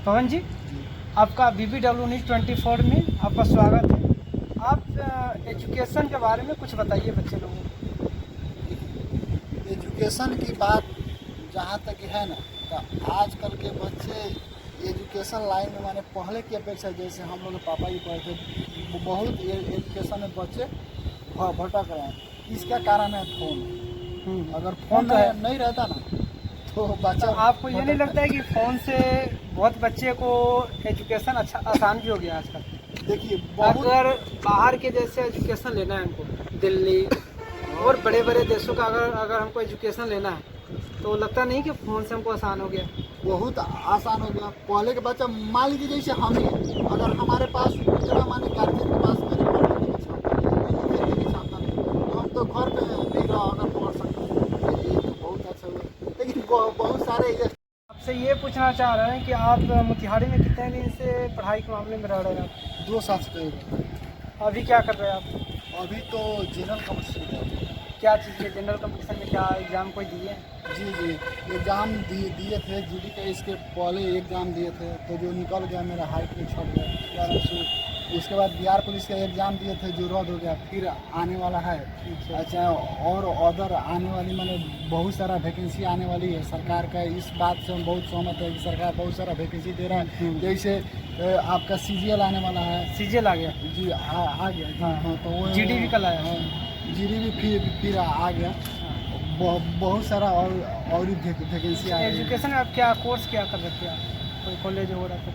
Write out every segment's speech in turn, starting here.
पवन जी, आपका BBW news 24 में आपका स्वागत है। आप एजुकेशन के बारे में कुछ बताइए बच्चे लोगों को। एजुकेशन की बात जहाँ तक है ना, तो आजकल के बच्चे एजुकेशन लाइन में माने पहले की अपेक्षा, जैसे हम लोग के पापा जी पढ़े थे, बहुत एजुकेशन में बच्चे भटक रहे हैं। इसका कारण है फ़ोन। अगर फ़ोन तो है। नहीं रहता ना तो बच्चा तो आपको ये नहीं लगता है कि फ़ोन से बहुत बच्चे को एजुकेशन अच्छा आसान भी हो गया आजकल? देखिए बहुत अगर बाहर के जैसे एजुकेशन लेना है हमको, दिल्ली और बड़े बड़े देशों का अगर हमको एजुकेशन लेना है, तो लगता नहीं कि फ़ोन से हमको आसान हो गया? बहुत आसान हो गया। पहले के बच्चा मान लीजिए जैसे हम ही, अगर हमारे पास इतना माने गार्जियन के पास मेरे पढ़ने की क्षमता नहीं, तो हम तो घर पे नहीं अगर पढ़ सकते हैं, ये तो बहुत अच्छा हुआ। लेकिन बहुत सारे आपसे ये पूछना चाह रहे हैं कि आप मोतिहारी में कितने दिन से पढ़ाई के मामले में रह रहे हैं आप? 2 साल से करीब। अभी क्या कर रहे हैं आप? अभी तो जनरल कॉम्पिटिशन क्या चीज़ के जनरल कंपटीशन में क्या एग्ज़ाम कोई दिए हैं? जी एग्ज़ाम दिए थे। जीडी का इसके पहले एग्ज़ाम दिए थे, तो जो निकल गया मेरा हाइट में छट गया। उसके बाद बिहार पुलिस का एग्ज़ाम दिए थे जो रद्द हो गया, फिर आने वाला है। अच्छा, और अदर आने वाली मैंने बहुत सारा वैकेंसी आने वाली है। सरकार का इस बात से हम बहुत सहमत है कि सरकार बहुत सारा वैकेंसी दे रहा है। जैसे आपका CGL आने वाला है। CGL आ गया जी आ गया। हाँ, तो वो GD भी कल आया। GD भी फिर आ गया। बहुत सारा और भी वैकेंसी आ रही है। एजुकेशन में आप क्या कोर्स क्या कर रखे हैं आप? कोई कॉलेज हो रहा था?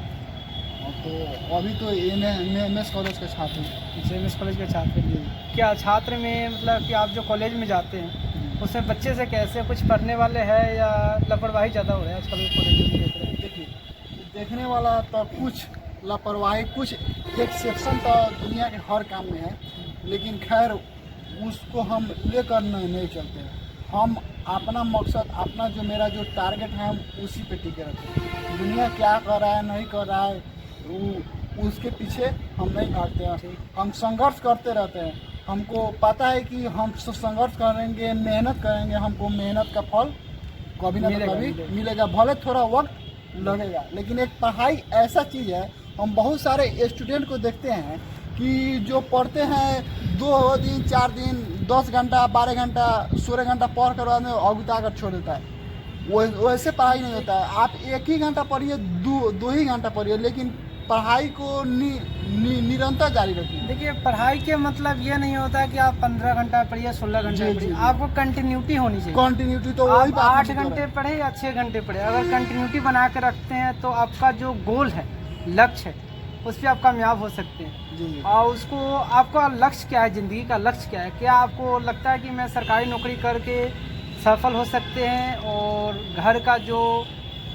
तो अभी तो MS कॉलेज का छात्र हूँ। MS कॉलेज के छात्र हैं। क्या छात्र में मतलब कि आप जो कॉलेज में जाते हैं उसमें बच्चे से कैसे कुछ पढ़ने वाले हैं या लापरवाही ज़्यादा हो रहा है आजकल के कॉलेज में देख रहे हैं? देखिए, देखने वाला तो कुछ लापरवाही, कुछ एक्सेप्शन तो दुनिया के हर काम में है, लेकिन खैर उसको हम लेकर नहीं चलते हैं। हम अपना मकसद, अपना जो मेरा जो टारगेट है, हम उसी पे टिके रहते हैं। दुनिया क्या कर रहा है नहीं कर रहा है उसके पीछे हम नहीं भागते हैं। हम संघर्ष करते रहते हैं। हमको पता है कि हम संघर्ष करेंगे, मेहनत करेंगे, हमको मेहनत का फल कभी ना कभी मिलेगा। भले थोड़ा वक्त लगेगा, लेकिन एक पढ़ाई ऐसा चीज़ है। हम बहुत सारे स्टूडेंट को देखते हैं कि जो पढ़ते हैं 2 दिन 4 दिन 10 घंटा 12 घंटा 16 घंटा पढ़ कर बाद में अगुता कर छोड़ देता है। वैसे पढ़ाई नहीं होता है। आप 1 ही घंटा पढ़िए, 2 ही घंटा पढ़िए, लेकिन पढ़ाई को निरंतर जारी रखिए। देखिए, पढ़ाई के मतलब ये नहीं होता कि आप 15 घंटा पढ़िए 16 घंटे पढ़िए। आपको कंटिन्यूटी होनी चाहिए। कंटिन्यूटी तो आप वही बात 8 घंटे पढ़े या 6 घंटे पढ़े, अगर कंटिन्यूटी बना के रखते हैं तो आपका जो गोल है, लक्ष्य है, उस पर आप कामयाब हो सकते हैं। जी। और उसको, आपका लक्ष्य क्या है, ज़िंदगी का लक्ष्य क्या है? क्या आपको लगता है कि मैं सरकारी नौकरी करके सफल हो सकते हैं और घर का जो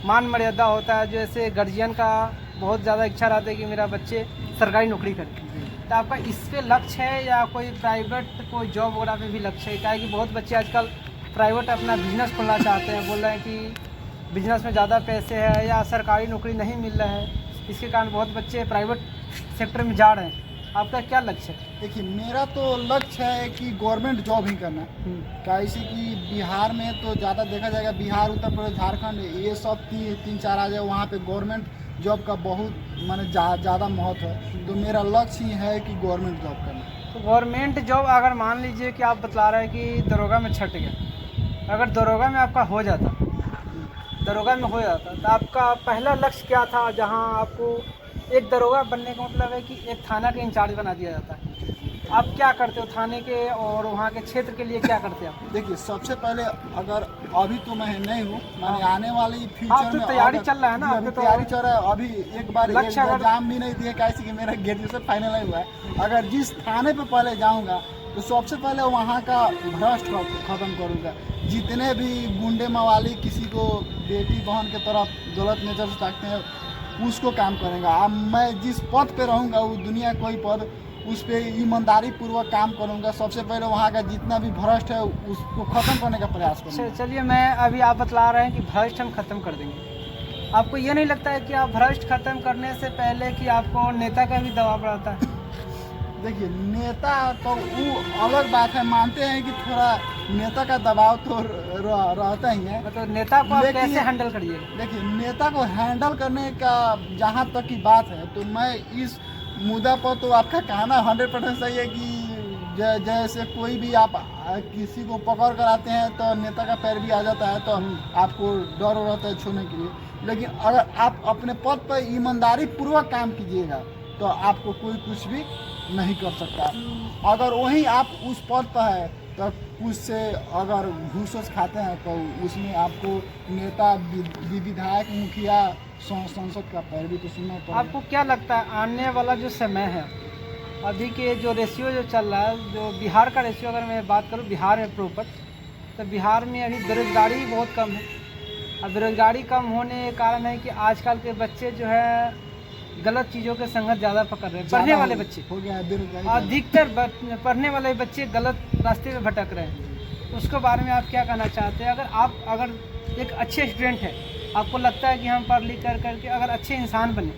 मान मर्यादा होता है, जैसे गार्जियन का बहुत ज़्यादा इच्छा रहती है कि मेरा बच्चे सरकारी नौकरी करें, तो आपका इस पे लक्ष्य है या कोई प्राइवेट कोई जॉब वगैरह पे भी लक्ष्य है? क्या है कि बहुत बच्चे आजकल प्राइवेट अपना बिजनेस खोलना चाहते हैं, बोल रहे हैं कि बिजनेस में ज़्यादा पैसे है या सरकारी नौकरी नहीं मिल रहा है, इसके कारण बहुत बच्चे प्राइवेट सेक्टर में जा रहे हैं। आपका क्या लक्ष्य है? देखिए, मेरा तो लक्ष्य है कि गवर्नमेंट जॉब ही करना। कैसे कि बिहार में तो ज़्यादा देखा जाएगा, बिहार, उत्तर प्रदेश, झारखंड, ये सब 3-4 आ जाए, वहाँ पे गवर्नमेंट जॉब का बहुत माने ज़्यादा महत्व है। तो मेरा लक्ष्य ही है कि गवर्नमेंट जॉब करना। तो गवर्नमेंट जॉब, अगर मान लीजिए कि आप बतला रहे हैं कि दरोगा में छट गया, अगर दरोगा में आपका हो जाता, दरोगा में हो जाता, तो आपका पहला लक्ष्य क्या था? जहां आपको एक दरोगा बनने का मतलब है कि एक थाना के इंचार्ज बना दिया जाता है। आप क्या करते हो थाने के और वहाँ के क्षेत्र के लिए, क्या करते हैं आप? देखिए, सबसे पहले अगर अभी तो मैं नहीं हूँ, मैंने आने वाली हाँ, फ्यूचर तो में तैयारी चल रहा है ना, अभी तो तैयारी चल रहा है। अभी एक बार लक्ष्य एग्जाम भी नहीं दिया, कैसे कि मेरा ग्रेजुएशन फाइनल नहीं हुआ है। अगर जिस थाने पे पहले जाऊँगा तो सबसे पहले वहाँ का भ्रष्ट खत्म करूँगा। जितने भी गुंडे मवाली किसी को बेटी बहन के तरफ गलत नज़र से ताकते हैं, उसको काम करेगा। अब मैं जिस पद पे रहूँगा, वो दुनिया कोई पद, उस पर ईमानदारी पूर्वक काम करूँगा। सबसे पहले वहाँ का जितना भी भ्रष्ट है उसको ख़त्म करने का प्रयास करूँगा। चलिए, मैं अभी आप बतला रहे हैं कि भ्रष्ट हम ख़त्म कर देंगे। आपको ये नहीं लगता है कि आप भ्रष्ट ख़त्म करने से पहले कि आपको नेता का भी दबाव बढ़ता है? देखिए, नेता तो वो अलग बात है, मानते हैं कि थोड़ा नेता का दबाव तो रहता ही है। मतलब नेता को आप लेकिन- कैसे हैंडल करिएगा? देखिए, नेता को हैंडल करने का जहाँ तक की बात है, तो मैं इस मुद्दा पर तो आपका कहना 100% सही है कि जैसे कोई भी आप किसी को पकड़ कर आते हैं तो नेता का पैर भी आ जाता है, तो आपको डर रहता है छोड़ने के लिए। लेकिन अगर आप अपने पद पर ईमानदारी पूर्वक काम कीजिएगा तो आपको कोई कुछ भी नहीं कर सकता। अगर वहीं आप उस पद पर है तो कुछ से अगर घूस खाते हैं तो उसमें आपको नेता, विधायक, मुखिया, संसद का पैर भी तो सुनना पड़ेगा। आपको क्या लगता है आने वाला जो समय है, अभी के जो रेशियो जो चल रहा है, जो बिहार का रेशियो अगर मैं बात करूँ बिहार में प्रॉपर, तो बिहार में अभी बेरोजगारी बहुत कम है। और बेरोजगारी कम होने के कारण है कि आजकल के बच्चे जो है गलत चीज़ों के संगत ज़्यादा पकड़ रहे हैं। पढ़ने वाले बच्चे हो गया है बेरोजगारी। अधिकतर पढ़ने वाले बच्चे गलत रास्ते में भटक रहे हैं। उसके बारे में आप क्या कहना चाहते हैं? अगर एक अच्छे स्टूडेंट है, आपको लगता है कि हम पढ़ लिख करके अगर अच्छे इंसान बने,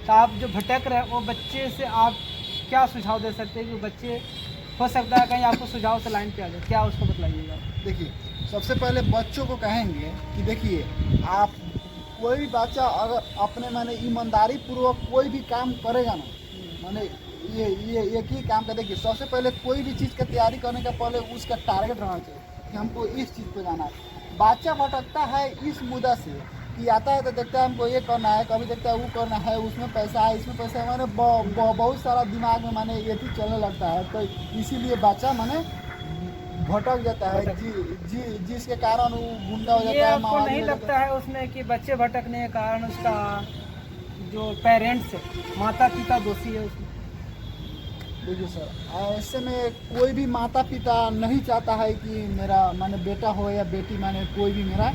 तो आप जो भटक रहे हैं वो बच्चे से आप क्या सुझाव दे सकते हैं कि बच्चे हो सकता है कहीं आपको सुझाव से लाइन पे आ जाए, क्या उसको बतलाइएगा? देखिए, सबसे पहले बच्चों को कहेंगे कि देखिए, आप कोई भी बच्चा अगर अपने माने ईमानदारी पूर्वक कोई भी काम करेगा ना, माने ये एक ही काम का, देखिए सबसे पहले कोई भी चीज़ का तैयारी करने का पहले उसका टारगेट रहना चाहिए कि हमको इस चीज़ पे जाना है। बच्चा भटकता है इस मुद्दा से कि आता है तो देखता है हमको ये करना है, कभी देखता है वो करना है, उसमें पैसा है, इसमें पैसा है, माने बहुत सारा दिमाग में माने ये चीज़ चलने लगता है, तो इसीलिए बच्चा माने भटक जाता है, जिसके कारण वो गुंडा हो ये जाता है। आपको नहीं लगता है उसमें कि बच्चे भटकने के कारण उसका जो पेरेंट्स है, माता पिता दोषी है उसमें? देखिए सर, ऐसे में कोई भी माता पिता नहीं चाहता है कि मेरा माने बेटा हो या बेटी माने कोई भी मेरा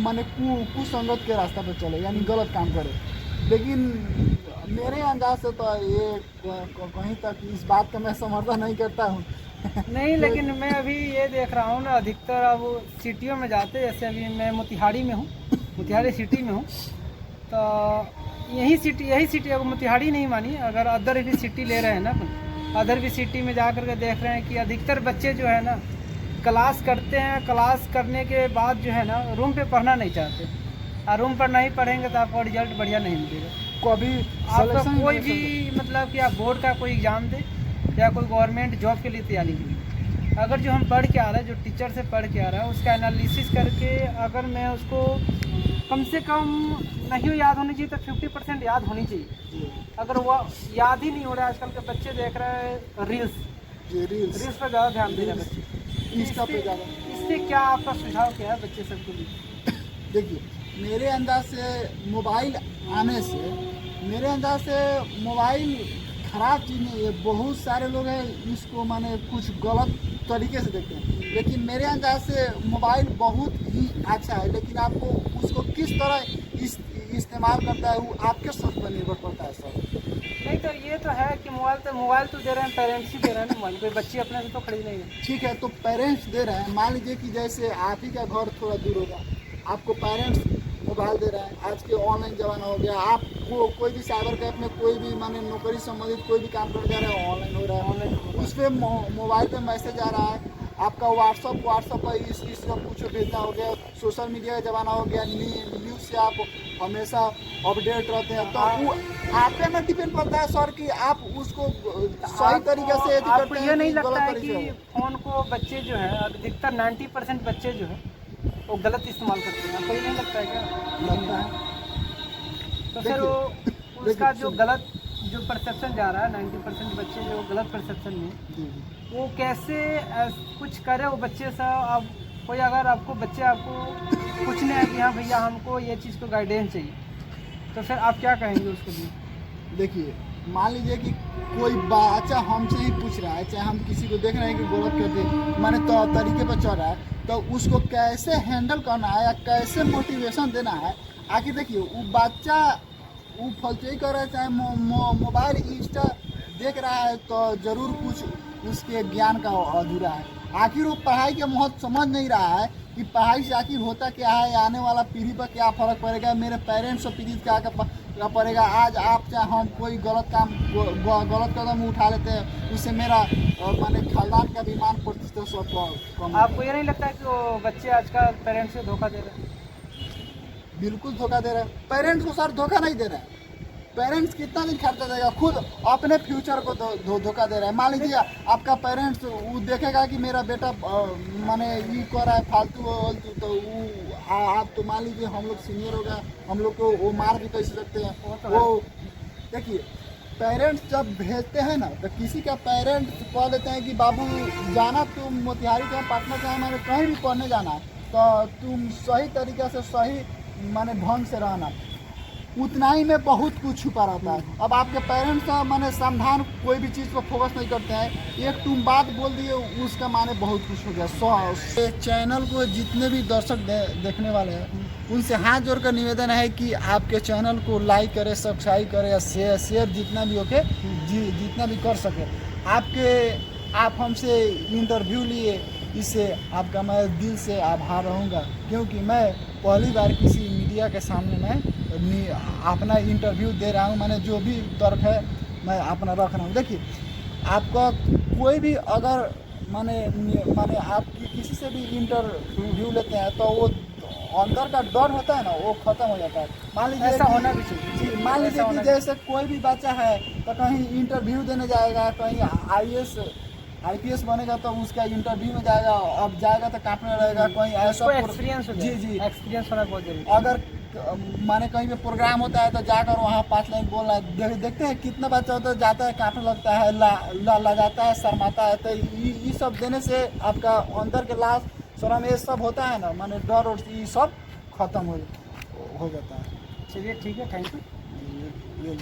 माने कुसंगत के रास्ता पर चले, यानी गलत काम करे। लेकिन मेरे अंदाज से तो ये कहीं तक इस बात का मैं समर्थन नहीं करता हूँ। नहीं, लेकिन मैं अभी ये देख रहा हूँ ना, अधिकतर अब सिटियों में जाते, जैसे अभी मैं मोतिहारी में हूँ, मोतिहारी सिटी में हूँ, तो यही सिटी अगर मोतिहारी नहीं मानी, अगर अदर भी सिटी ले रहे हैं ना, अदर भी सिटी में जा कर के देख रहे हैं कि अधिकतर बच्चे जो है ना क्लास करते हैं, क्लास करने के बाद जो है ना रूम पे पढ़ना नहीं चाहते, और रूम पर नहीं पढ़ेंगे तो आपको रिजल्ट बढ़िया नहीं मिलेगा। कभी आपका कोई भी मतलब कि आप बोर्ड का कोई एग्ज़ाम दे या कोई गवर्नमेंट जॉब के लिए तैयारी करें, अगर जो हम पढ़ के आ रहे हैं, जो टीचर से पढ़ के आ रहा है, उसका एनालिसिस करके अगर मैं उसको कम से कम नहीं याद होनी चाहिए तो 50% याद होनी चाहिए। अगर वो याद ही नहीं हो रहा है, आजकल के बच्चे देख रहे हैं रील्स पर ज़्यादा ध्यान दे रहे हैं बच्चे, इंस्टा पे ज़्यादा। इससे क्या आपका सुझाव क्या है बच्चे सबके लिए? देखिए, मेरे अंदाज से मोबाइल आने से, मेरे अंदाज से मोबाइल खराब चीज़ नहीं है। बहुत सारे लोग हैं इसको माने कुछ गलत तरीके से देखते हैं, लेकिन मेरे अंदाज से मोबाइल बहुत ही अच्छा है, लेकिन आपको उसको किस तरह इस्तेमाल करता है वो आपके सोच पर निर्भर करता है सर। नहीं तो ये तो है कि मोबाइल तो दे रहे हैं, पेरेंट्स ही दे रहे हैं ना मोबाइल, कोई बच्चे अपने से तो खरीद नहीं है। ठीक है, तो पेरेंट्स दे रहे हैं, मान लीजिए कि जैसे आप ही का घर थोड़ा दूर होगा, आपको पेरेंट्स मोबाइल दे रहे हैं। आज के ऑनलाइन ज़माना हो गया, आप कोई भी साइबर कैफ में कोई भी माने नौकरी संबंधित कोई भी काम करने जा रहे हैं, ऑनलाइन हो रहा है, ऑनलाइन उस पर मोबाइल पे मैसेज आ रहा है, आपका व्हाट्सअप पर इस का कुछ भेजना हो गया, सोशल मीडिया का ज़माना हो गया, न्यूज़ से आप हमेशा अपडेट रहते हैं, तो वो आप पे ना डिपेंड करता है सर कि आप उसको सही तरीके से आपको ये नहीं लगता है कि फ़ोन को बच्चे जो है अधिकतर 90% बच्चे जो है वो गलत इस्तेमाल करते हैं? आपको ये नहीं लगता है क्या? लगता है। तो फिर वो उसका जो गलत जो परसेप्शन जा रहा है, 90% बच्चे जो गलत परसेप्शन में, वो कैसे कुछ करे वो बच्चे से? अब कोई अगर आपको बच्चे आपको पूछने हैं कि हाँ भैया हमको ये चीज़ को गाइडेंस चाहिए, तो फिर आप क्या कहेंगे उसके लिए? देखिए, मान लीजिए कि कोई बच्चा हमसे ही पूछ रहा है, चाहे हम किसी को देख रहे हैं कि गलत करते माने तो तरीके पर चल रहा है, तो उसको कैसे हैंडल करना है या कैसे मोटिवेशन देना है। आखिर देखिए, वो बच्चा वो फलचई कर रहा है, चाहे मोबाइल इंस्टा देख रहा है, तो ज़रूर कुछ उसके ज्ञान का अधूरा है। आखिर वो पढ़ाई के महत्व समझ नहीं रहा है कि पढ़ाई से आखिर होता क्या है, आने वाला पीढ़ी पर क्या फ़र्क पड़ेगा, मेरे पेरेंट्स और पीढ़ी पड़ेगा। आज आप चाहे हम कोई गलत कदम उठा लेते हैं, उससे मेरा माने खानदान का भी मान प्रतिष्ठा सब कम। आपको ये नहीं लगता कि वो बच्चे आजकल पेरेंट्स से धोखा दे रहे हैं? बिल्कुल धोखा दे रहे हैं। पेरेंट्स को सर धोखा नहीं दे रहे हैं। पेरेंट्स कितना दिन खर्चा देगा, खुद अपने फ्यूचर को धोखा दे रहे हैं। मान लीजिए आपका पेरेंट्स वो देखेगा कि मेरा बेटा माने ये कर रहा है फालतू तो आप तो मान लीजिए हम लोग सीनियर हो गया, हम लोग को वो मार भी कैसे सकते हैं। वो देखिए पेरेंट्स जब भेजते हैं ना तो किसी का पेरेंट्स कह देते हैं कि बाबू जाना तुम मोतिहारी का पटना का मैंने कहीं भी पढ़ने जाना है तो तुम सही तरीके से सही माने ढंग से रहना, उतना ही में बहुत कुछ छुपा रहता है। अब आपके पेरेंट्स माने समाधान कोई भी चीज़ पर फोकस नहीं करते हैं, एक तुम बात बोल दिए उसका माने बहुत कुछ हो गया। चैनल को जितने भी दर्शक देखने वाले हैं उनसे हाथ जोड़कर निवेदन है कि आपके चैनल को लाइक करें, सब्सक्राइब करें या शेयर जितना भी होके जितना भी कर सके। आप हमसे इंटरव्यू लिए, इससे आपका मैं दिल से आभार रहूँगा, क्योंकि मैं पहली बार किसी मीडिया के सामने मैं अपना इंटरव्यू दे रहा हूँ। मैंने जो भी तर्क है मैं अपना रख रहा हूँ। देखिए आपका कोई भी अगर माने आप किसी से भी इंटरव्यू लेते हैं तो वो अंदर का डर होता है ना वो खत्म हो जाता है। मान लीजिए ऐसा होना भी चाहिए जी, मान लीजिए कि जैसे कोई भी बच्चा है तो कहीं इंटरव्यू देने जाएगा, कहीं IPS बनेगा तो उसका इंटरव्यू में जाएगा, अब जाएगा तो कांपने रहेगा। कहीं ऐसा एक्सपीरियंस जी एक्सपीरियंस होना बहुत जरूरी है। अगर माने कहीं पे प्रोग्राम होता है तो जाकर वहाँ 5 लाइन बोलना है। देखते हैं कितना बच्चा होता है जाता है कांपने लगता है, ला जाता है, शर्माता है। तो ये सब देने से आपका अंदर के लाश शर्म ये सब होता है ना, माने डर और ये सब खत्म हो जाता है। चलिए ठीक है, थैंक यू। ये